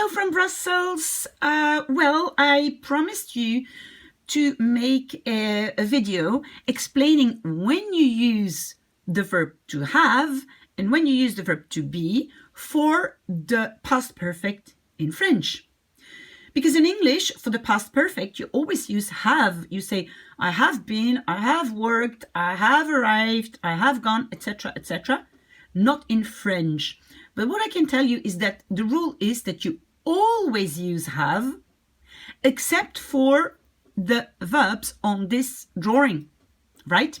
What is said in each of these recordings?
Hello from Brussels. Well, I promised you to make a video explaining when you use the verb to have and when you use the verb to be for the past perfect in French. Because in English, for the past perfect, you always use have. You say, I have been, I have worked, I have arrived, I have gone, etc., etc. Not in French. But what I can tell you is that the rule is that you always use have, except for the verbs on this drawing, right?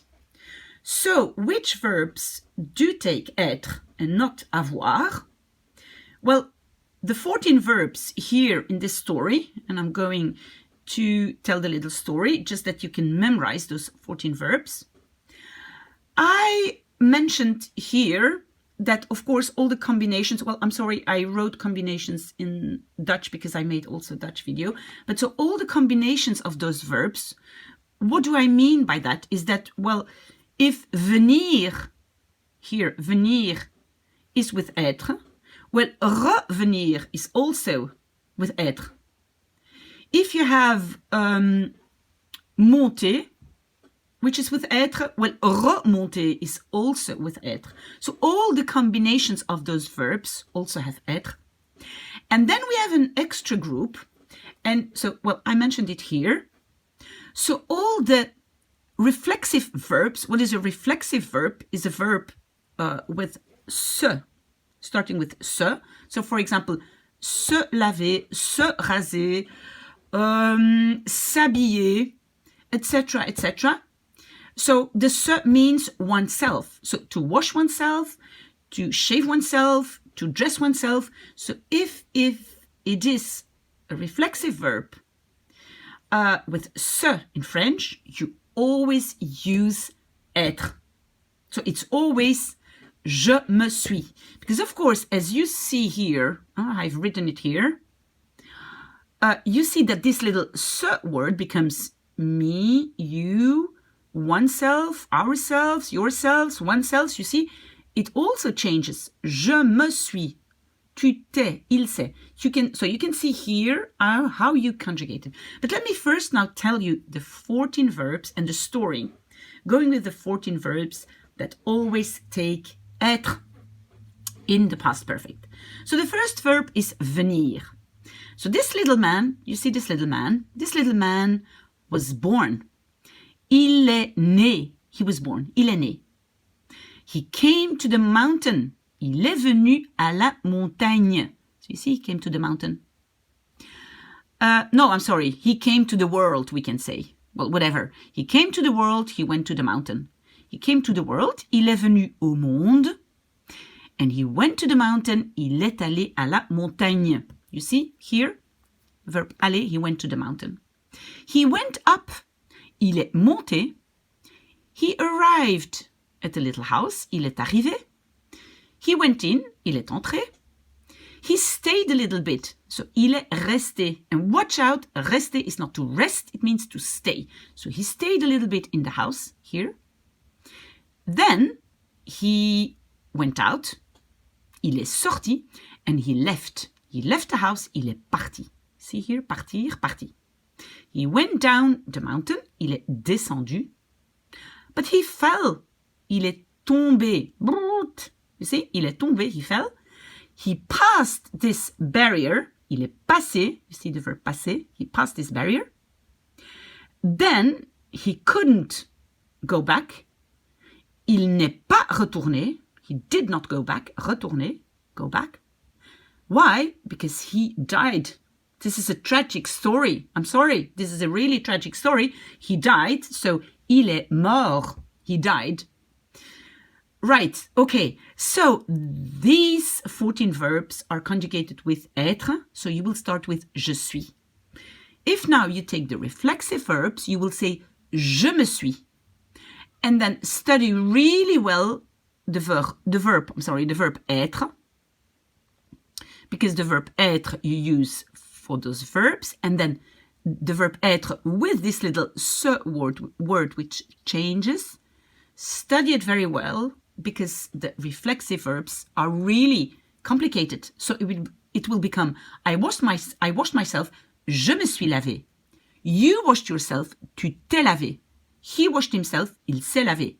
So, which verbs do take être and not avoir? Well, the 14 verbs here in this story, and I'm going to tell the little story just that you can memorize those 14 verbs. I mentioned here that, of course, all the combinations, well, I'm sorry, I wrote combinations in Dutch because I made also a Dutch video. But so all the combinations of those verbs, what do I mean by that? Is that, well, if venir, here, venir is with être, well, revenir is also with être. If you have monter, which is with être, well, remonter is also with être. So all the combinations of those verbs also have être. And then we have an extra group. And so, well, I mentioned it here. So all the reflexive verbs, what is a reflexive verb? Is a verb with se, starting with se. So, for example, se laver, se raser, s'habiller, etc., etc. So the se means oneself. So to wash oneself, to shave oneself, to dress oneself. So if it is a reflexive verb with se in French, you always use être. So it's always je me suis. Because of course, as you see here, I've written it here, you see that this little se word becomes me, you, oneself, ourselves, yourselves, oneself, you see, it also changes. Je me suis, tu t'es, il s'est. You can see here how you conjugate it. But let me first now tell you the 14 verbs and the story, going with the 14 verbs that always take être in the past perfect. So the first verb is venir. So this little man, you see this little man was born. Il est né. He was born. Il est né. He came to the mountain. Il est venu à la montagne. So you see, he came to the mountain. No, I'm sorry. He came to the world, we can say. Well, whatever. He came to the world. He went to the mountain. He came to the world. Il est venu au monde. And he went to the mountain. Il est allé à la montagne. You see, here, verb aller, he went to the mountain. He went up. Il est monté. He arrived at a little house. Il est arrivé. He went in. Il est entré. He stayed a little bit. So, il est resté. And watch out, rester is not to rest, it means to stay. So, he stayed a little bit in the house, here. Then, he went out. Il est sorti. And he left. He left the house. Il est parti. See here, partir, parti. He went down the mountain. Il est descendu. But he fell. Il est tombé. You see, il est tombé, he fell. He passed this barrier. Il est passé. You see the verb passer. He passed this barrier. Then he couldn't go back. Il n'est pas retourné. He did not go back. Retourner, go back. Why? Because he died. This is a tragic story. I'm sorry. This is a really tragic story. He died. So, il est mort. He died. Right. Okay. So, these 14 verbs are conjugated with être. So, you will start with je suis. If now you take the reflexive verbs, you will say je me suis. And then study really well the verb être. Because the verb être you use for those verbs, and then the verb être with this little se word which changes. Study it very well because the reflexive verbs are really complicated. So it will become I washed myself, je me suis lavé. You washed yourself, tu t'es lavé. He washed himself, il s'est lavé.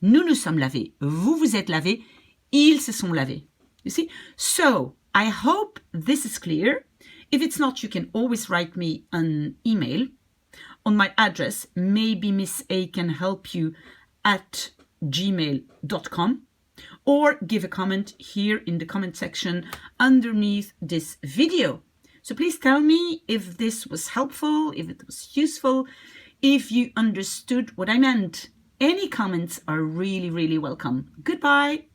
Nous nous sommes lavés, vous vous êtes lavés, ils se sont lavés. You see? So, I hope this is clear. If it's not, you can always write me an email on my address. Maybe Miss A can help you at gmail.com, or give a comment here in the comment section underneath this video. So please tell me if this was helpful, if it was useful, if you understood what I meant. Any comments are really, really welcome. Goodbye.